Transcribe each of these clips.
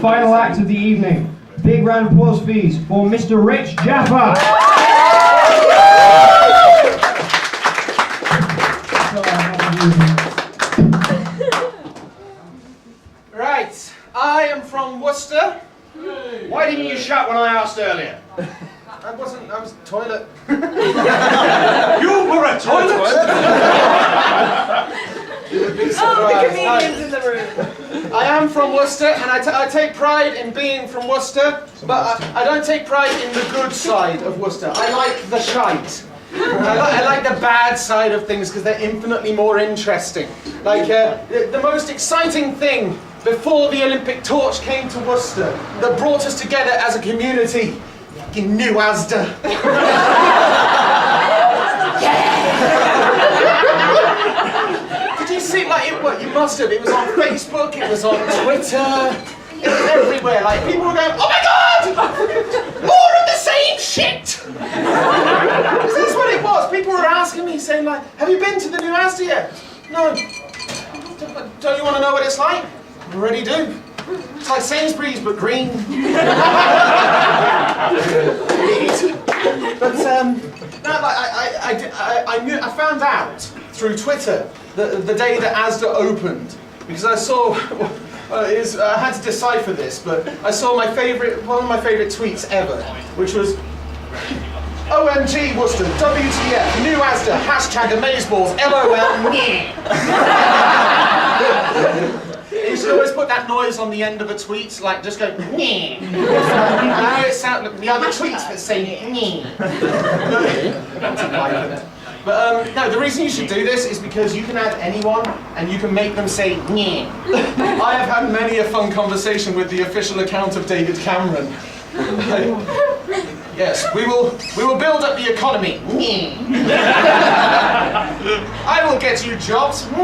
Final act of the evening. Big round of applause, please, for Mr. Rich Jaffa. Right, I am from Worcester. Why didn't you shout when I asked earlier? I was toilet. You were a toilet? Oh, the comedians in the room. I am from Worcester, and I take pride in being from Worcester, but I don't take pride in the good side of Worcester. I like the shite. I like the bad side of things because they're infinitely more interesting. Like, the most exciting thing before the Olympic torch came to Worcester that brought us together as a community, fucking new Asda. Did you see, like, you must have, it was on Facebook, it was on Twitter, it was everywhere, like, people were going, oh my god! More of the same shit! Because that's what it was, people were asking me, saying like, have you been to the new Asda yet? No. Don't you want to know what it's like? I already do. It's like Sainsbury's, but green. But, no, like, I found out through Twitter the day that Asda opened, because I saw, I had to decipher this, but I saw one of my favourite tweets ever, which was, OMG Worcester, WTF, new Asda, hashtag amazeballs, LOL, You should always put that noise on the end of a tweet, like just go, I know it sounds like the other tweets that say, But no, the reason you should do this is because you can add anyone and you can make them say, I have had many a fun conversation with the official account of David Cameron. Yes, we will build up the economy. I will get you jobs. But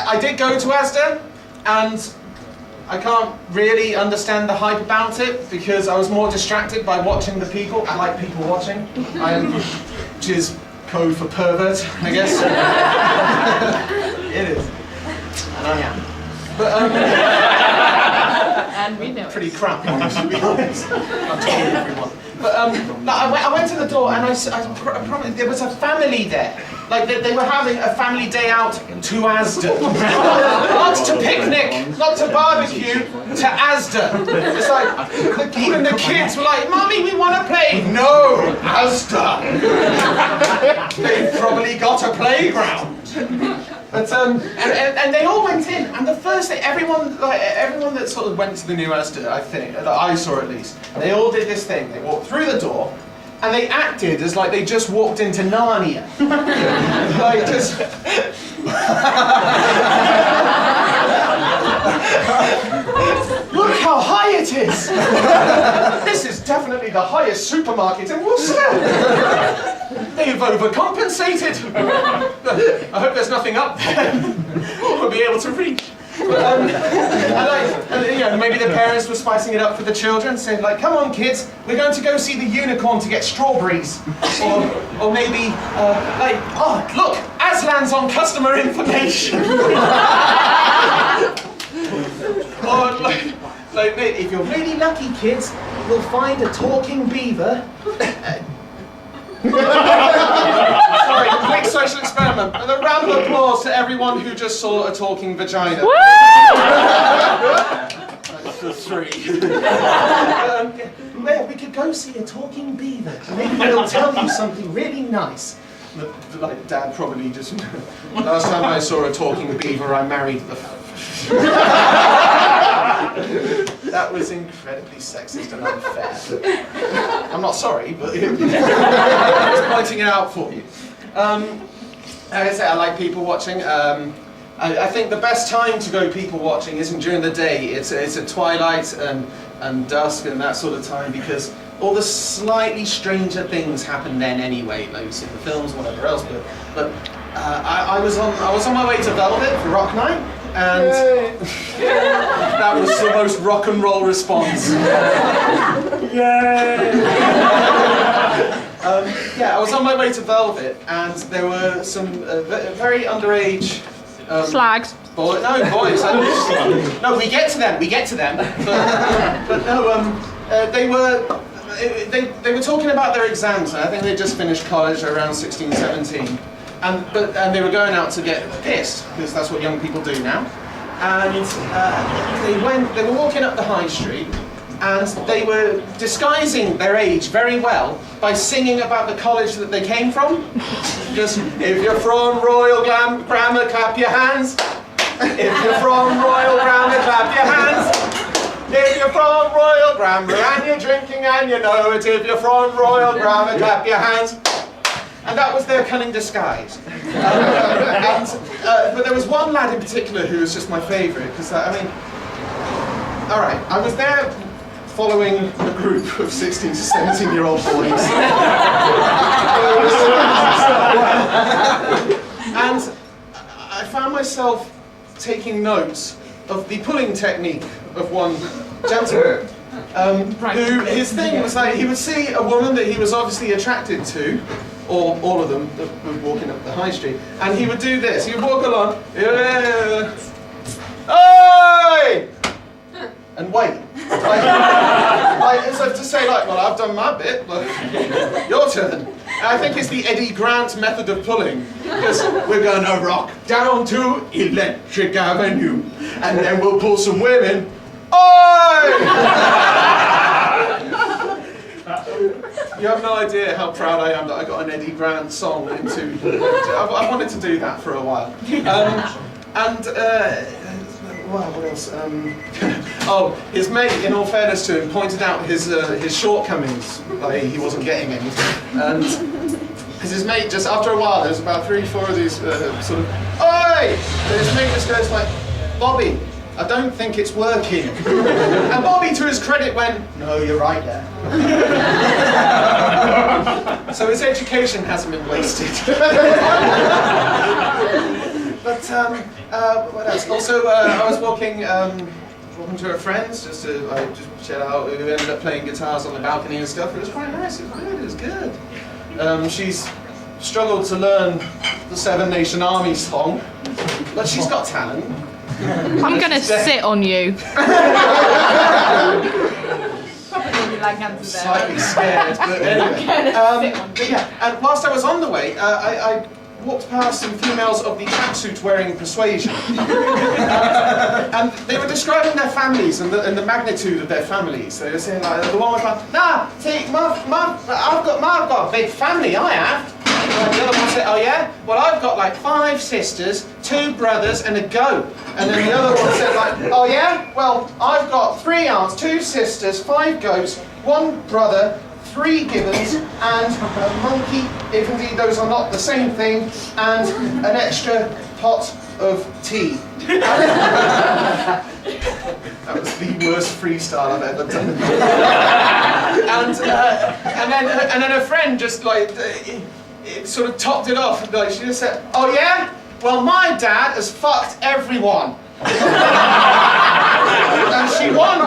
I did go to Asda, and I can't really understand the hype about it because I was more distracted by watching the people. I like people watching, which is code for pervert, I guess. It is, and I am. But And we know. Pretty crap, to be honest. I'm telling everyone. But no, I went to the door and I promised there was a family there. Like they were having a family day out to Asda. Not to picnic, not to barbecue, to Asda. It's like, even the kids were like, Mommy, we want to play. No, Asda. They've probably got a playground. But and they all went in, and the first thing, everyone that sort of went to the new Asda, I think, that I saw at least, they all did this thing. They walked through the door, and they acted as like they just walked into Narnia. Like just. Look how high it is! This is definitely the highest supermarket in Worcester. They've overcompensated. I hope there's nothing up there we'll be able to reach. But, maybe the parents were spicing it up for the children, saying like, come on kids, we're going to go see the unicorn to get strawberries. Or maybe, oh look, Aslan's on customer information. Or like, if you're really lucky kids, you'll find a talking beaver. Sorry, quick social experiment. And a round of applause to everyone who just saw a talking vagina. That's the three. We could go see a talking beaver. Maybe they'll tell you something really nice. Like Dad probably just. Last time I saw a talking beaver, I married the. That was incredibly sexist and unfair. I'm not sorry, but I was pointing it out for you. Like I say, I like people watching. I think the best time to go people watching isn't during the day. It's at twilight and dusk and that sort of time, because all the slightly stranger things happen then anyway. Like you see in the films, whatever else. But I was on my way to Velvet for Rock Night. And that was the most rock and roll response. Yay! I was on my way to Velvet, and there were some very underage slags. Boys, no, we get to them. But no, they were talking about their exams. I think they just finished college around 16, 17, and they were going out to get pissed because that's what young people do now. And they were walking up the high street, and they were disguising their age very well by singing about the college that they came from. Just, if you're from Royal Grammar, clap your hands. If you're from Royal Grammar, clap your hands. If you're from Royal Grammar and you're drinking and you know it, if you're from Royal Grammar, clap your hands. And that was their cunning disguise. But there was one lad in particular who was just my favourite, because all right, I was there following a group of 16 to 17-year-old boys. And I found myself taking notes of the pulling technique of one gentleman, who his thing was like, he would see a woman that he was obviously attracted to, or all of them that were walking up the high street, and he would do this. He would walk along, hey! And wait. Like, as if to say, like, well, I've done my bit, but your turn. And I think it's the Eddie Grant method of pulling, because we're going to rock down to Electric Avenue, and then we'll pull some women. Oi! You have no idea how proud I am that I got an Eddie Grant song into. I wanted to do that for a while. Wow, what else? Oh, his mate, in all fairness to him, pointed out his shortcomings. Like, he wasn't getting anything. And because his mate, just after a while, there's about 3 or 4 of these sort of, oi! And his mate just goes like, Bobby, I don't think it's working. And Bobby, to his credit, went, no, you're right there. So his education hasn't been wasted. But what else? Also, I was walking to her friends just to just chill out. We ended up playing guitars on the balcony and stuff. It was quite nice. It was good. She's struggled to learn the Seven Nation Army song, but she's got talent. I'm gonna sit on you. Slightly scared, but anyway. But yeah, and whilst I was on the way, I walked past some females of the tracksuit wearing persuasion. And they were describing their families and the magnitude of their families. They were saying, like, the one was like, nah, see, I've got a big family, I have. And the other one said, oh yeah? Well, I've got like 5 sisters, 2 brothers, and a goat. And then the other one said, like, oh yeah? Well, I've got 3 aunts, 2 sisters, 5 goats, 1 brother, 3 gibbons, and a monkey, if indeed those are not the same thing, and an extra pot of tea. That was the worst freestyle I've ever done. And then a friend just like, it sort of topped it off. Like, she just said, oh yeah? Well, my dad has fucked everyone. And she won,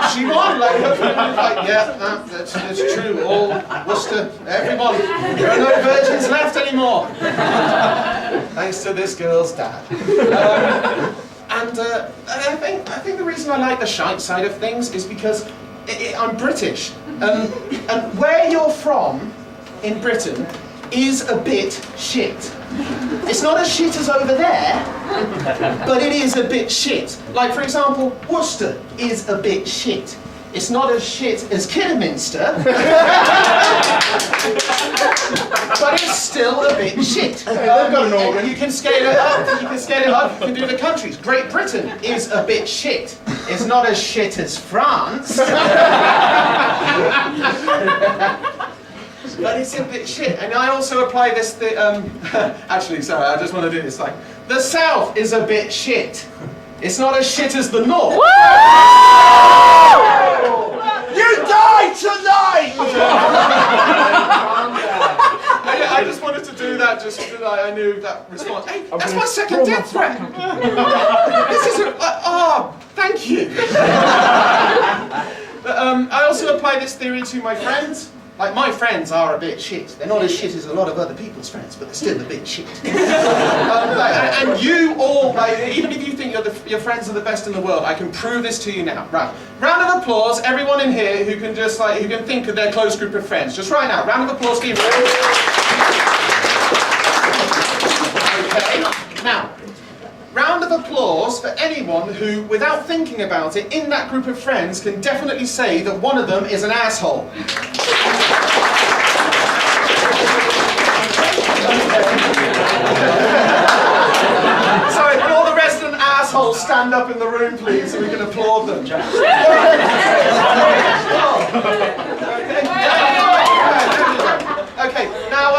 like, her friend was like, yeah, that's true, all Worcester, everyone, there are no virgins left anymore. Thanks to this girl's dad. And I think the reason I like the shite side of things is because I'm British. And where you're from in Britain is a bit shit. It's not as shit as over there, but it is a bit shit. Like, for example, Worcester is a bit shit. It's not as shit as Kidderminster, but it's still a bit shit. You can scale it up, you can do the countries. Great Britain is a bit shit. It's not as shit as France. But it's a bit shit. And I also apply this, actually, sorry, I just want to do this, like, the South is a bit shit. It's not as shit as the North. You die tonight! I just wanted to do that just so that I knew that response. Hey, that's my second death threat. This is thank you. But, I also apply this theory to my friends. Like, my friends are a bit shit. They're not as shit as a lot of other people's friends, but they're still a bit shit. And you all, like, even if you think your friends are the best in the world, I can prove this to you now. Right. Round of applause, everyone in here who can just, like, who can think of their close group of friends. Just right now. Round of applause for you. Okay. Now, round of applause for anyone who, without thinking about it, in that group of friends can definitely say that one of them is an asshole. Sorry, can all the resident assholes stand up in the room, please, so we can applaud them, Jack? Okay, now,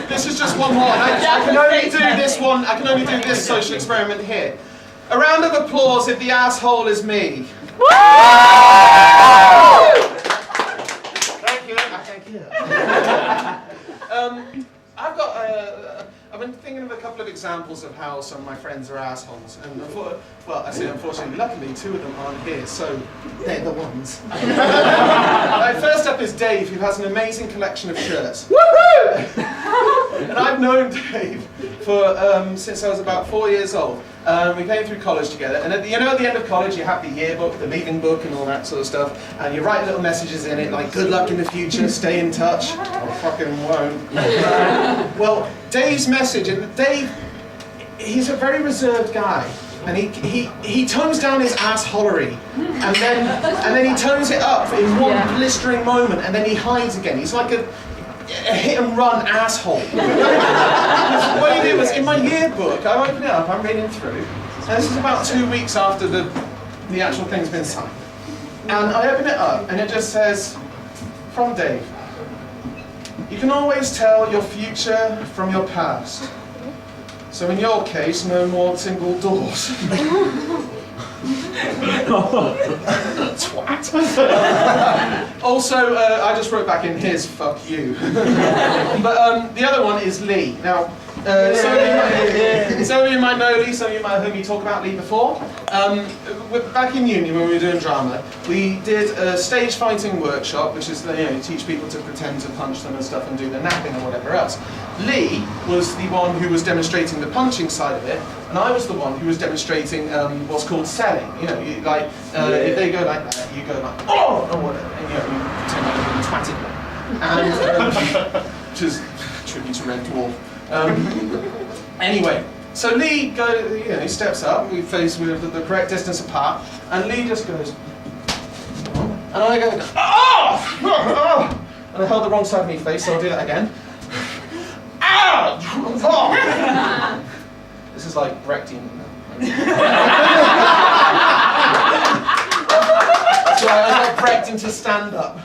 this is just one more, and I can only do this one, I can only do this social experiment here. A round of applause if the asshole is me. Thank you. Thank you. I've been thinking of a couple of examples of how some of my friends are assholes, and well, I say unfortunately, luckily, two of them aren't here, so they're the ones. First up is Dave, who has an amazing collection of shirts. Woohoo! And I've known Dave for since I was about 4 years old. We came through college together, and at the end of college, you have the yearbook, the leaving book, and all that sort of stuff, and you write little messages in it like "Good luck in the future, stay in touch." I fucking won't. Well, Dave's message, and Dave, he's a very reserved guy, and he tones down his assholery, and then he tones it up in one blistering moment, and then he hides again. He's like a hit-and-run asshole. What he did was, in my yearbook, I opened it up, I'm reading through, and this is about 2 weeks after the actual thing's been signed. And I open it up, and it just says, from Dave, "You can always tell your future from your past. So in your case, no more single doors." Twat. Also, I just wrote back in his "fuck you." But the other one is Lee. Now, some of you might know Lee, some of you might have heard me talk about Lee before. Back in uni when we were doing drama, we did a stage fighting workshop, which is, you teach people to pretend to punch them and stuff and do the napping and whatever else. Lee was the one who was demonstrating the punching side of it, and I was the one who was demonstrating what's called selling. If they go like that, you go like, "Oh!" or whatever, and you pretend like you're twatted them. Which is tribute to Red Dwarf. Anyway, so Lee he steps up, we face with the correct distance apart, and Lee just goes, and I go, "Oh! Oh!" And I held the wrong side of my face, so I'll do that again. "Ah! Oh!" This is like Brechtian. So I got Brechtian to stand up.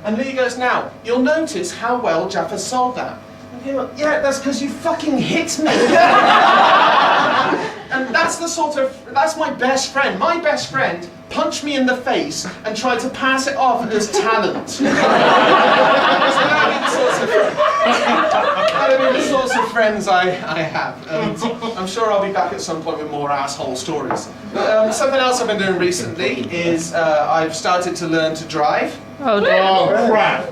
And Lee goes, "Now, you'll notice how well Jaffa sold that." And he went, "Yeah, that's because you fucking hit me." And that's my best friend. My best friend punched me in the face and tried to pass it off as talent. So that'd be the sorts of friends I have. I'm sure I'll be back at some point with more asshole stories. Something else I've been doing recently is I've started to learn to drive. Oh dear. Oh, crap.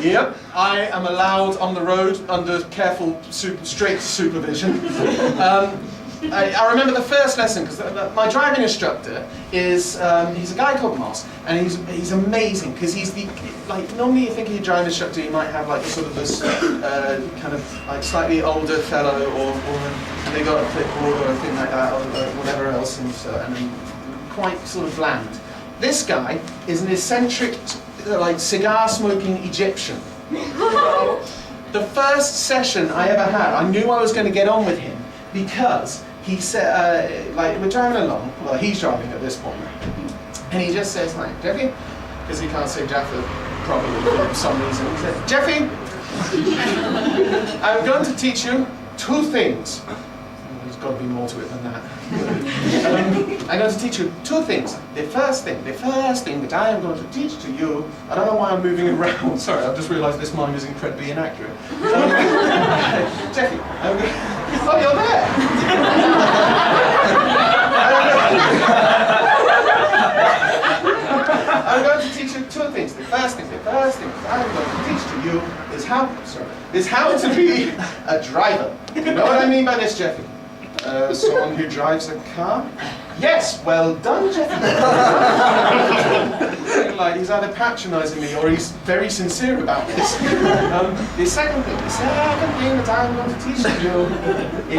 Yep. I am allowed on the road under careful, strict supervision. I remember the first lesson, because my driving instructor is, he's a guy called Moss, and he's amazing, because he's normally you think of your driving instructor, you might have like sort of this kind of like slightly older fellow or woman, and they got a clipboard or a thing like that, or whatever else, and then quite sort of bland. This guy is an eccentric, like cigar-smoking Egyptian. The first session I ever had, I knew I was going to get on with him, because he said, we're driving along, well, he's driving at this point, and he just says, like, "Jeffy," because he can't say Jaffa properly for some reason, he said, "Jeffy, I'm going to teach you 2 things. There's got to be more to it than that. I'm going to teach you 2 things. The first thing that I am going to teach to you, I don't know why I'm moving around, sorry, I've just realised this mime is incredibly inaccurate. Jeffy, oh, you're there! I'm going to teach to you is how to be a driver. You know what I mean by this, Jeffy? Someone who drives a car? Yes, well done, Jeffy. Like he's either patronising me or he's very sincere about this. The second thing that I'm going to teach you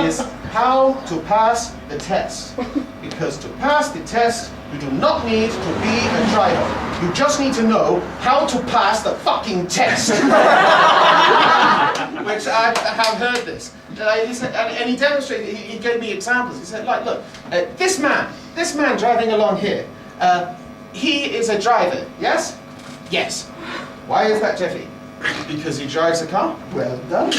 is how to pass the test. Because to pass the test, you do not need to be a driver. You just need to know how to pass the fucking test. Which I have heard this. He said, and he demonstrated, he gave me examples. He said, like, look, this man driving along here, he is a driver, yes? Yes. Why is that, Jeffy? Because he drives a car? Well done.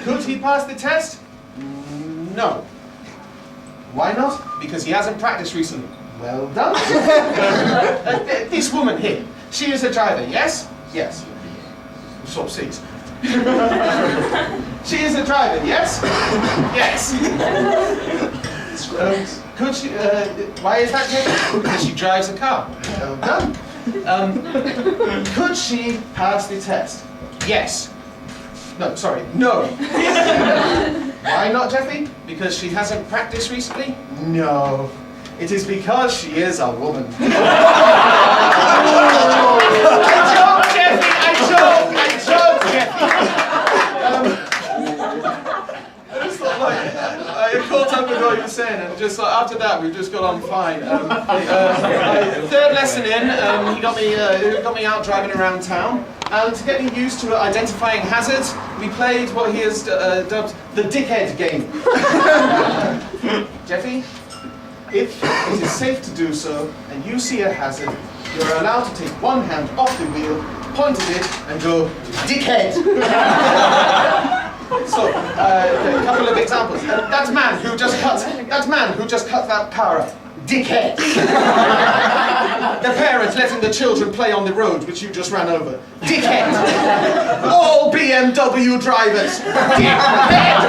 Could he pass the test? No. Why not? Because he hasn't practiced recently. Well done. This woman here, she is a driver, yes? Yes. Swap seats. She is a driver, yes? Yes. Could she, why is that, Jake? Because she drives a car. Well done. Could she pass the test? Yes. No, sorry, no. Why not, Jeffy? Because she hasn't practiced recently? No. It is because she is a woman. I joke, Jeffy! I joke, Jeffy! I just thought, like, I caught up with what you were saying, and just like, after that, we've just got on fine. Third lesson in, he got me out driving around town. And to get me used to identifying hazards, we played what he has dubbed the dickhead game. Jeffy, if it is safe to do so, and you see a hazard, you're allowed to take one hand off the wheel, point at it, and go, dickhead! So, a couple of examples. That man who just cut that car up. Dickhead! The parents letting the children play on the road which you just ran over. Dickhead! All BMW drivers! Dickhead!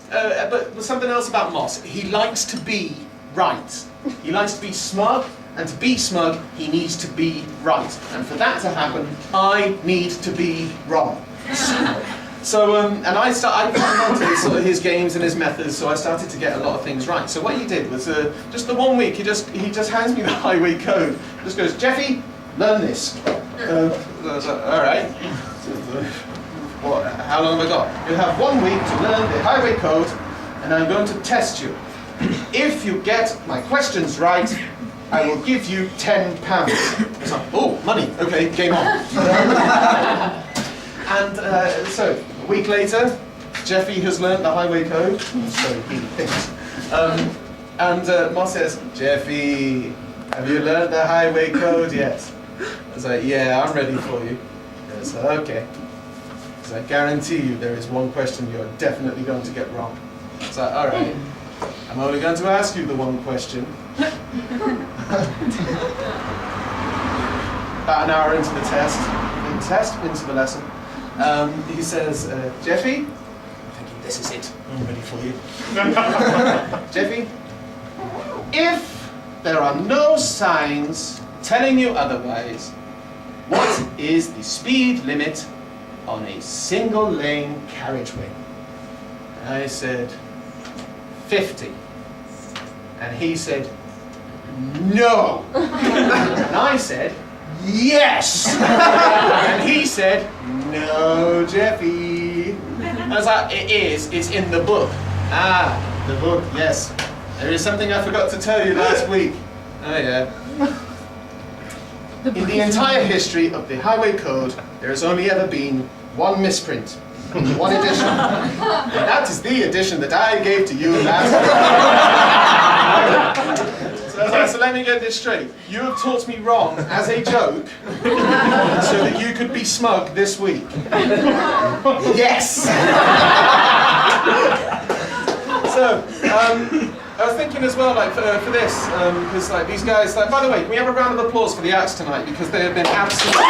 And but something else about Moss. He likes to be right. He likes to be smug, and to be smug, he needs to be right. And for that to happen, I need to be wrong. So, and I climbed onto sort of his games and his methods, so I started to get a lot of things right. So what he did was, just the 1 week, he just hands me the highway code. Just goes, Jeffy, learn this. I was like, all right. What? How long have I got? You have 1 week to learn the highway code, and I'm going to test you. If you get my questions right, I will give you £10. I was like, oh, money. Okay, game on. And so, a week later, Jeffy has learnt the highway code, so he thinks. And Moss says, Jeffy, have you learnt the highway code yet? I was like, yeah, I'm ready for you. I was like, okay. So I guarantee you there is one question you're definitely going to get wrong. I was like, all right, I'm only going to ask you the one question. About an hour into the test, into the lesson. He says, Jeffy, I'm thinking this is it, I'm ready for you. Jeffy, if there are no signs telling you otherwise, what is the speed limit on a single lane carriageway? And I said, 50. And he said, no. And I said, yes! And he said, no, Jeffy. I was like, it is, it's in the book. Ah, the book, yes. There is something I forgot to tell you last week. Oh yeah. In the entire history of the Highway Code, there has only ever been one misprint. One edition. And that is the edition that I gave to you last week. So let me get this straight. You have taught me wrong as a joke so that you could be smug this week. Yes! So, I was thinking as well, like, for this, because like these guys, like, by the way, can we have a round of applause for the acts tonight, because they have been absolutely...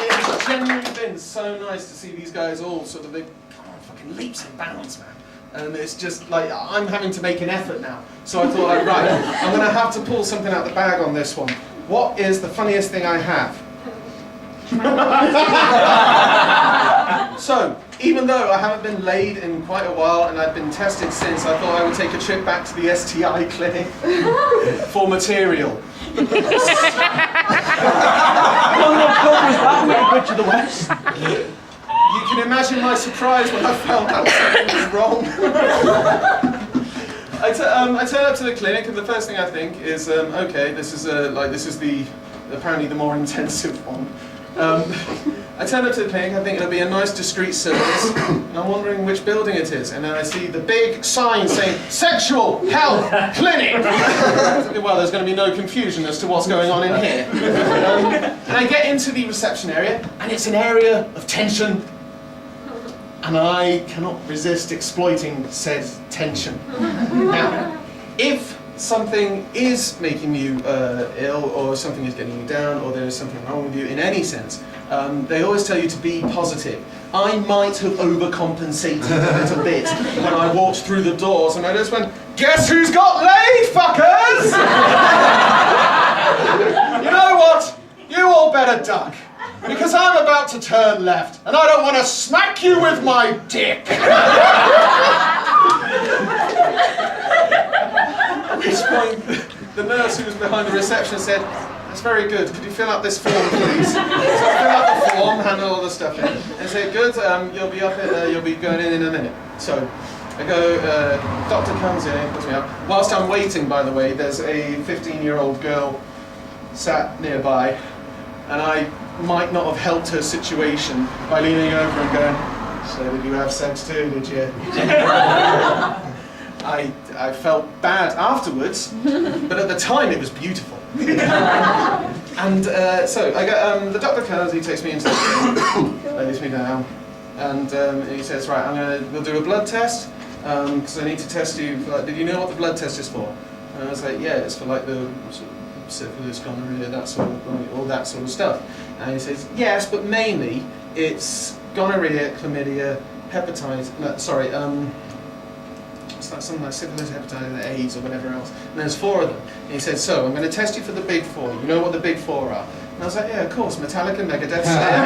It's genuinely been so nice to see these guys all sort of, fucking leaps and bounds, man. And it's just like, I'm having to make an effort now. So I thought, like, right, I'm going to have to pull something out the bag on this one. What is the funniest thing I have? So, even though I haven't been laid in quite a while and I've been tested since, I thought I would take a trip back to the STI clinic for material. Picture the West. You can imagine my surprise when I found out something was wrong. I turn up to the clinic, and the first thing I think is, okay, this is apparently the more intensive one. I turn up to the clinic, I think it'll be a nice discreet service, and I'm wondering which building it is, and then I see the big sign saying, Sexual Health Clinic! Well, there's going to be no confusion as to what's going on in here. And I get into the reception area, and it's an area of tension, and I cannot resist exploiting said tension. Now, if something is making you ill, or something is getting you down, or there is something wrong with you in any sense, they always tell you to be positive. I might have overcompensated a little bit when I walked through the doors and I just went, guess who's got laid, fuckers? You know what? You all better duck. Because I'm about to turn left, and I don't want to smack you with my dick. At which point, the nurse who was behind the reception said, that's very good, could you fill out this form, please? So I fill out the form, handle all the stuff in, and say, good, you'll be you'll be going in a minute. So I go, doctor comes in, puts me up. Whilst I'm waiting, by the way, there's a 15-year-old girl sat nearby, and I might not have helped her situation by leaning over and going, so did you have sex too, did you? I felt bad afterwards, but at the time it was beautiful. And so I go, the doctor comes, he takes me into the room, lays me down, and he says, right, we'll do a blood test, because I need to test you, did you know what the blood test is for? And I was like, yeah, it's for like the sort of syphilis, gonorrhea, that sort of, all that sort of stuff. And he says, yes, but mainly it's gonorrhea, chlamydia, hepatitis, it's like something like syphilis, hepatitis, AIDS, or whatever else. And there's 4 of them. And he said, so I'm going to test you for the big 4. You know what the big 4 are? And I was like, yeah, of course, Metallica, Megadeth, Slayer.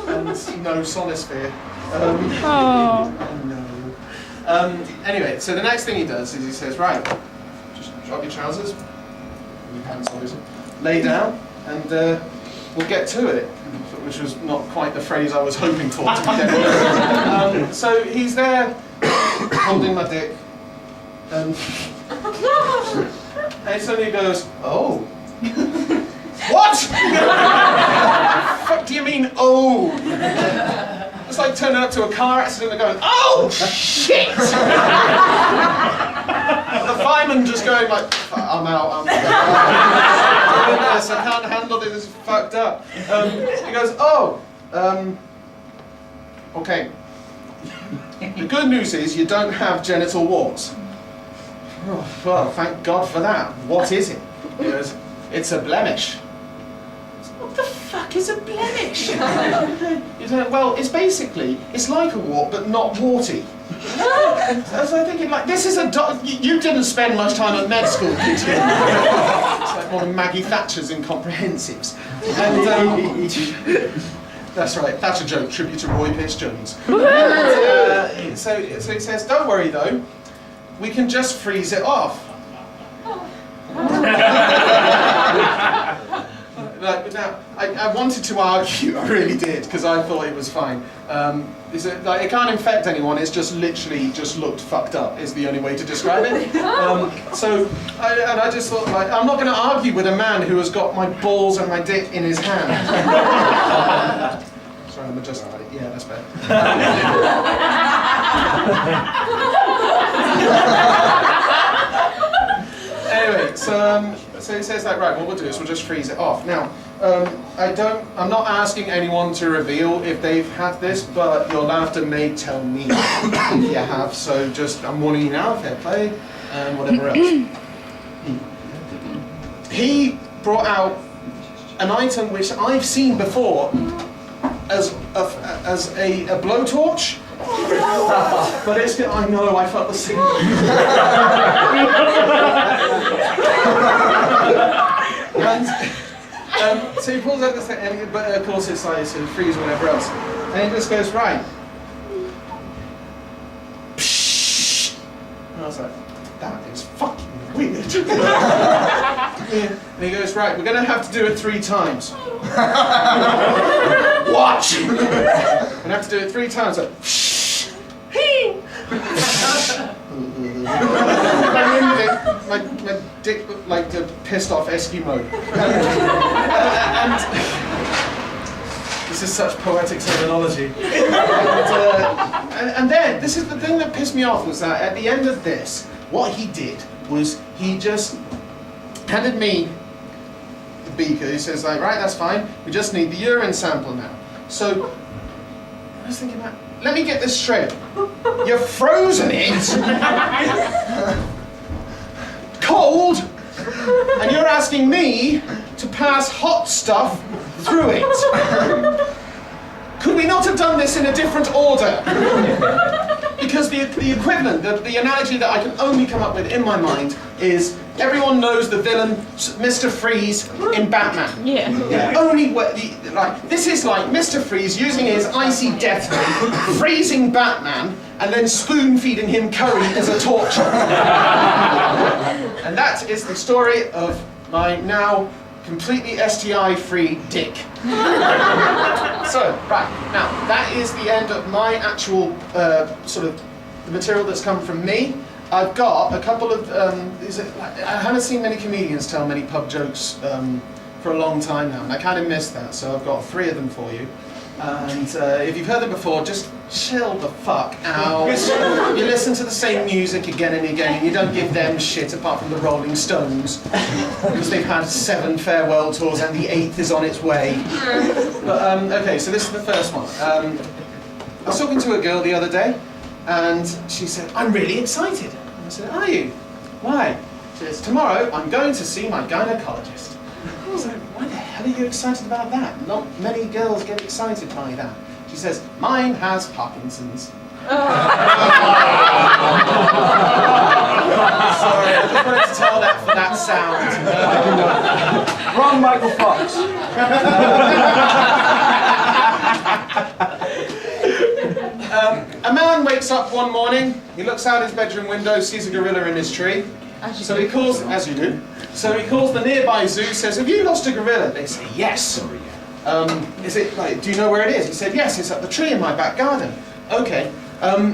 And no Sonisphere. No. Anyway, so the next thing he does is he says, right, just drop your trousers, your pants obviously, lay down, and we'll get to it. Which was not quite the phrase I was hoping for to be dead. So he's there, holding my dick, and he suddenly goes, oh. What? Fuck do you mean, oh? It's like turning up to a car accident and going, oh, shit! The fireman just going like, I'm out, goodness, I can't handle this, it's fucked up. He goes, oh, okay. The good news is you don't have genital warts. Oh, well, thank God for that. What is it? He goes, it's a blemish. What the fuck is a blemish? Well, it's basically, it's like a wart, but not warty. I was thinking, like, this is you didn't spend much time at med school, did you? It's like one of Maggie Thatcher's incomprehensives. And, that's right, Thatcher joke, tribute to Roy Pierce Jones. And, so he says, don't worry though, we can just freeze it off. Like, now, I wanted to argue, I really did, because I thought it was fine. Like, it can't infect anyone, it's just literally just looked fucked up, is the only way to describe it. I just thought, like, I'm not going to argue with a man who has got my balls and my dick in his hand. Sorry, I'm adjusting it. Yeah, that's better. Anyway, so he says like, right, what we'll do is we'll just freeze it off. Now, I'm not asking anyone to reveal if they've had this, but your laughter may tell me if you have, so just, I'm warning you now, fair play, and whatever else. He brought out an item which I've seen before, as a blowtorch. But it's I know I felt the same. And so he pulls out this thing, but of course it's like sort of freeze or whatever else, and he just goes right. And I was like, that is fucking weird. And he goes, right, we're going to have to do it 3 times. Watch! We're going to have to do it 3 times. Like, my dick looked like the pissed off Eskimo. And this is such poetic terminology. And then, this is the thing that pissed me off, was that at the end of this, what he did was he just handed me the beaker. He says, like, right, that's fine. We just need the urine sample now. So I was thinking, let me get this straight. You've frozen it, cold, and you're asking me to pass hot stuff through it. Could we not have done this in a different order? Because the equivalent, the analogy that I can only come up with in my mind is everyone knows the villain, Mr. Freeze, in Batman. Yeah. The only way, this is like Mr. Freeze using his icy death ray, freezing Batman, and then spoon feeding him curry as a torture. And that is the story of my now completely STI-free dick. So, right, now, that is the end of my actual sort of the material that's come from me. I've got a couple of, I haven't seen many comedians tell many pub jokes for a long time now, and I kind of miss that, so I've got 3 of them for you. And if you've heard them before, just chill the fuck out. You listen to the same music again and again, and you don't give them shit apart from the Rolling Stones, because they've had 7 farewell tours and the 8th is on its way. But okay, so this is the first one. I was talking to a girl the other day, and she said, I'm really excited. And I said, are you? Why? She says, tomorrow I'm going to see my gynecologist. I was like, why the hell are you excited about that? Not many girls get excited by that. She says, mine has Parkinson's. Sorry, I just wanted to tell that for that sound. Wrong Michael Fox. A man wakes up one morning, he looks out his bedroom window, sees a gorilla in his tree. So he calls, as you do, so he calls the nearby zoo, says, have you lost a gorilla? They say, yes. Is it, like, do you know where it is? He said, yes, it's up the tree in my back garden. Okay,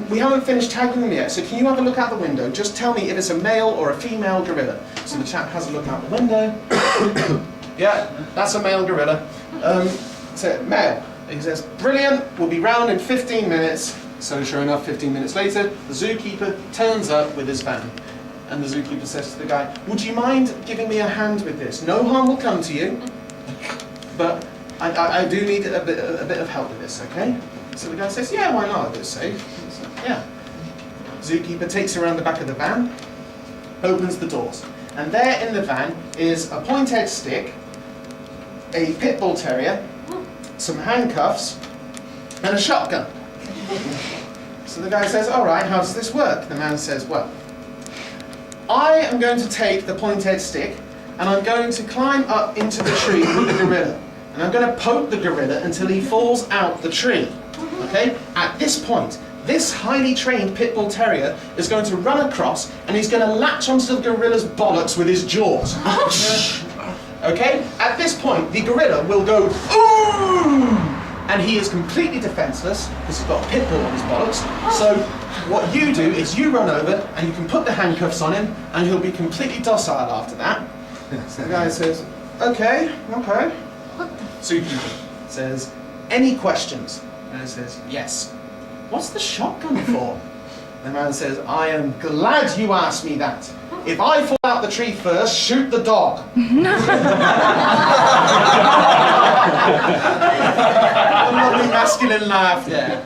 we haven't finished tagging them yet, so can you have a look out the window? Just tell me if it's a male or a female gorilla. So the chap has a look out the window. Yeah, that's a male gorilla. So, male. He says, brilliant, we'll be round in 15 minutes. So sure enough, 15 minutes later, the zookeeper turns up with his van. And the zookeeper says to the guy, would you mind giving me a hand with this? No harm will come to you, but I do need a bit of help with this, okay? So the guy says, yeah, why not? A bit safe. So, yeah. Zookeeper takes around the back of the van, opens the doors. And there in the van is a pointed stick, a pit bull terrier, some handcuffs, and a shotgun. So the guy says, all right, how does this work? The man says, well, I am going to take the pointed stick and I'm going to climb up into the tree with the gorilla. And I'm going to poke the gorilla until he falls out the tree. Okay? At this point, this highly trained pit bull terrier is going to run across and he's going to latch onto the gorilla's bollocks with his jaws. Okay? At this point, the gorilla will go, ooh! And he is completely defenseless because he's got a pit bull on his bollocks. So what you do is you run over and you can put the handcuffs on him and he'll be completely docile after that. So the guy says, okay. Zookeeper says, any questions? And he says, yes. What's the shotgun for? The man says, I am glad you asked me that. If I fall out the tree first, shoot the dog. A lovely masculine laugh there.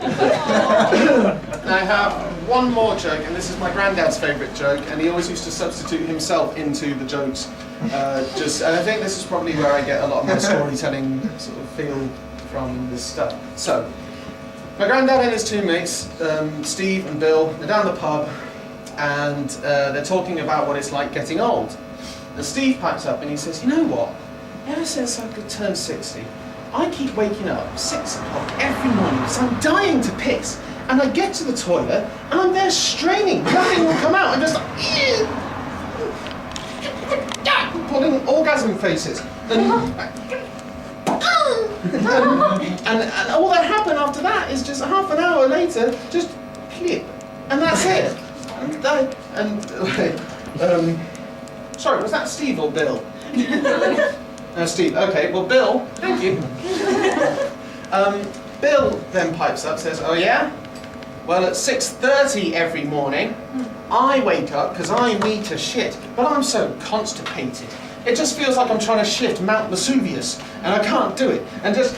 And I have one more joke, and this is my granddad's favourite joke, and he always used to substitute himself into the jokes. And I think this is probably where I get a lot of my storytelling sort of feel from this stuff. So, my granddad and his two mates, Steve and Bill, they're down the pub, and they're talking about what it's like getting old. And Steve pipes up and he says, you know what? Ever since I could turn 60, I keep waking up 6 o'clock every morning because I'm dying to piss. And I get to the toilet and I'm there straining, nothing will come out. I'm just like, pulling orgasm faces. And all that happened after that is just half an hour later, just clip. And that's it. Sorry, was that Steve or Bill? No, Steve. Okay, well, Bill, thank you. Bill then pipes up, says, oh yeah? Well, at 6:30 every morning, I wake up because I need to shit, but I'm so constipated. It just feels like I'm trying to shift Mount Vesuvius, and I can't do it. And just...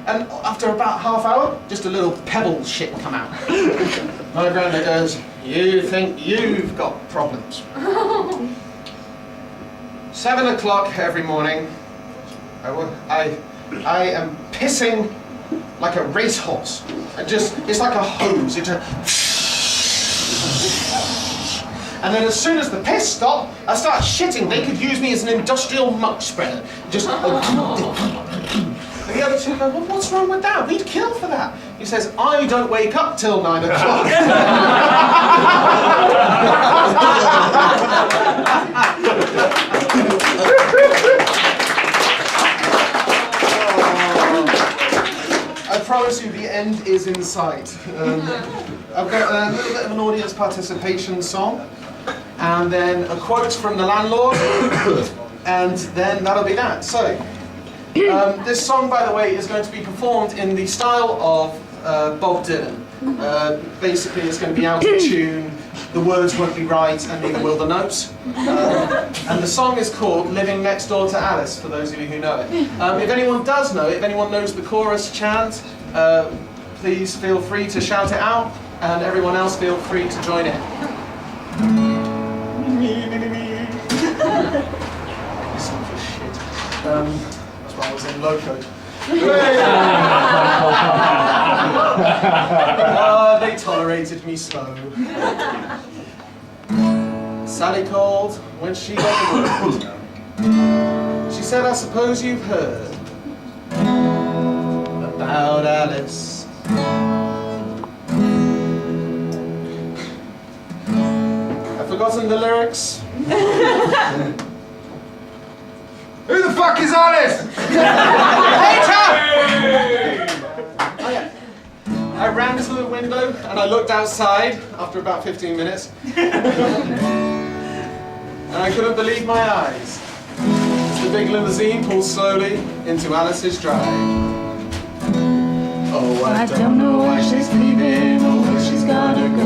And after about half hour, just a little pebble shit come out. My granddad goes, you think you've got problems. 7 o'clock every morning, I am pissing like a racehorse. It's like a hose. It just... And then as soon as the piss stopped, I start shitting. They could use me as an industrial muck spreader. Just... The other two go, well, what's wrong with that? We'd kill for that. He says, I don't wake up till 9 o'clock. I promise you the end is in sight. I've got a little bit of an audience participation song, and then a quote from the landlord, and then that'll be that. So, this song, by the way, is going to be performed in the style of Bob Dylan. Basically, it's going to be out of tune, the words won't be right, and neither will the notes. And the song is called Living Next Door to Alice, for those of you who know it. If anyone does know it, if anyone knows the chorus chant, please feel free to shout it out, and everyone else feel free to join in. Song for shit. That's why I was in loco. They tolerated me slow. Sally called when she got the word. She said, I suppose you've heard about Alice. I've forgotten the lyrics. Who the fuck is Alice? I ran to the window and I looked outside after about 15 minutes. And I couldn't believe my eyes. As the big limousine pulled slowly into Alice's drive. Oh, I don't know why she's leaving or where she's gonna go.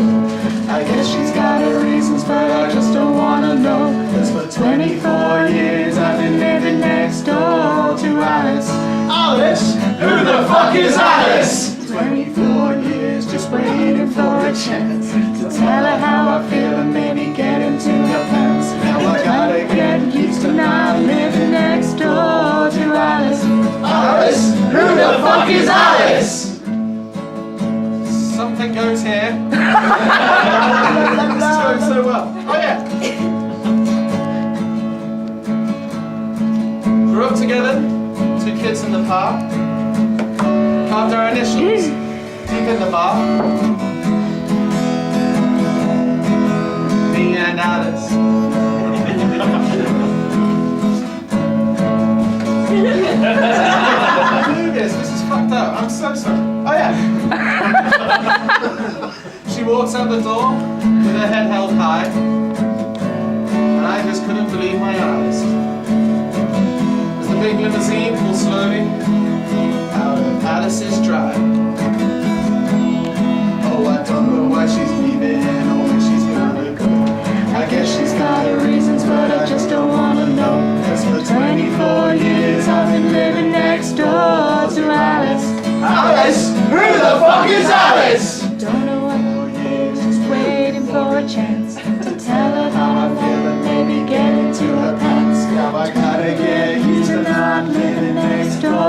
I guess she's got her reasons, but I just don't wanna know. 'Cause for 24 years I've been living next door to Alice. Alice? Who the fuck is Alice? 24 years just waiting for a chance to tell her how I feel and maybe get into her pants. Now I gotta get used to not living next door to Alice. Alice? Who the fuck is Alice? Something goes here. It's doing so well. Oh yeah. Grew up together, 2 kids in the park. Carved our initials deep in the bar. Me and Alice. This is fucked up. I'm so sorry. Oh yeah. She walks out the door with her head held high, and I just couldn't believe my eyes. As the big limousine pulled slowly out of Alice's drive. Oh, I don't know why she's leaving or where she's gonna go. I guess she's got her reasons, but I just don't wanna know. 'Cause for 24 years I've been living next door to Alice. Alice? Who the fuck is Alice? Don't know what years, just waiting for a chance to tell her how I feel and maybe get into her pants. Now I gotta get used to not living next door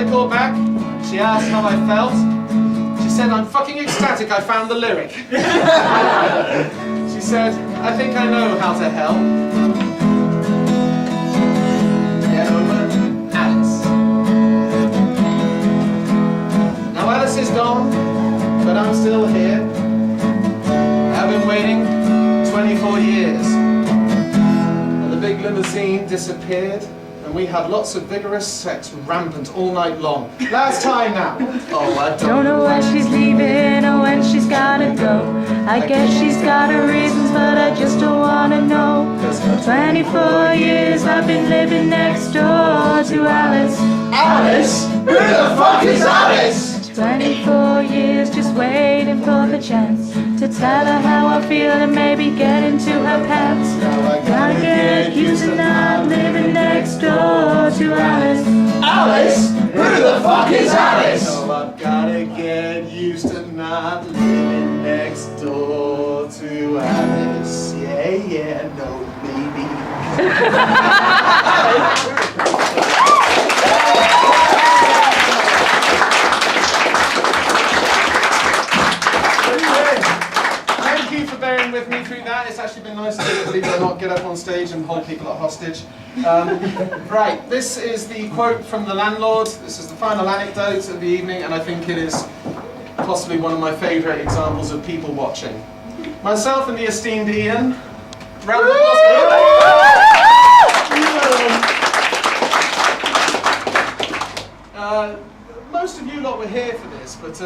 I called back, she asked how I felt. She said, I'm fucking ecstatic, I found the lyric. She said, I think I know how to help. Get over Alice. Now Alice is gone, but I'm still here. I've been waiting 24 years. And the big limousine disappeared. And we had lots of vigorous sex rampant all night long. Last time now. Oh, I Don't know when she's leaving or when she's gotta go. I guess she's got her reasons, but I just don't wanna know. 24 years I've been living next door to Alice. Alice? Who the fuck is Alice? 24 years just waiting for the chance to tell her how I feel and maybe get into her pants. Gotta get used to not living next door to Alice. Alice? Who the fuck is Alice? Oh, I've gotta get used to not living next door to Alice. Yeah, no, baby. Thank you for bearing with me through that. It's actually been nice to believe it or not get up on stage and hold people at hostage. Right, this is the quote from the landlord. This is the final anecdote of the evening, and I think it is possibly one of my favourite examples of people watching. Myself and the esteemed Ian. Round of applause. Most of you lot were here for this, but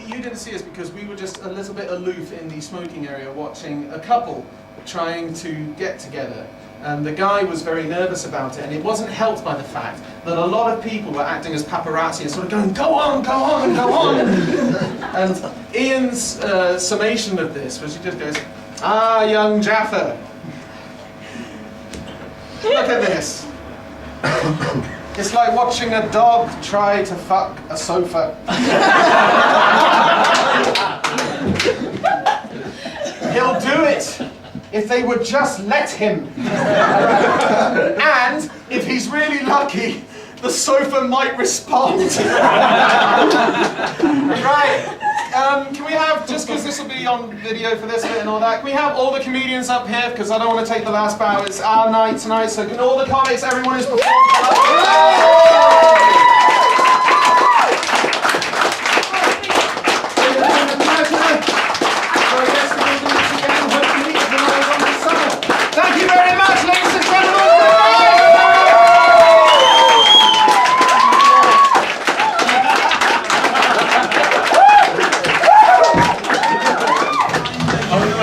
you didn't see us because we were just a little bit aloof in the smoking area watching a couple trying to get together. And the guy was very nervous about it, and it wasn't helped by the fact that a lot of people were acting as paparazzi and sort of going, go on, go on, go on. And Ian's summation of this was he just goes, ah, young Jaffa. Look at this. It's like watching a dog try to fuck a sofa. He'll do it if they would just let him. And if he's really lucky, the sofa might respond. Right. Can we have, just because this will be on video for this bit and all that, can we have all the comedians up here, because I don't want to take the last bow, it's our night tonight, so can all the comics, everyone who's performed tonight.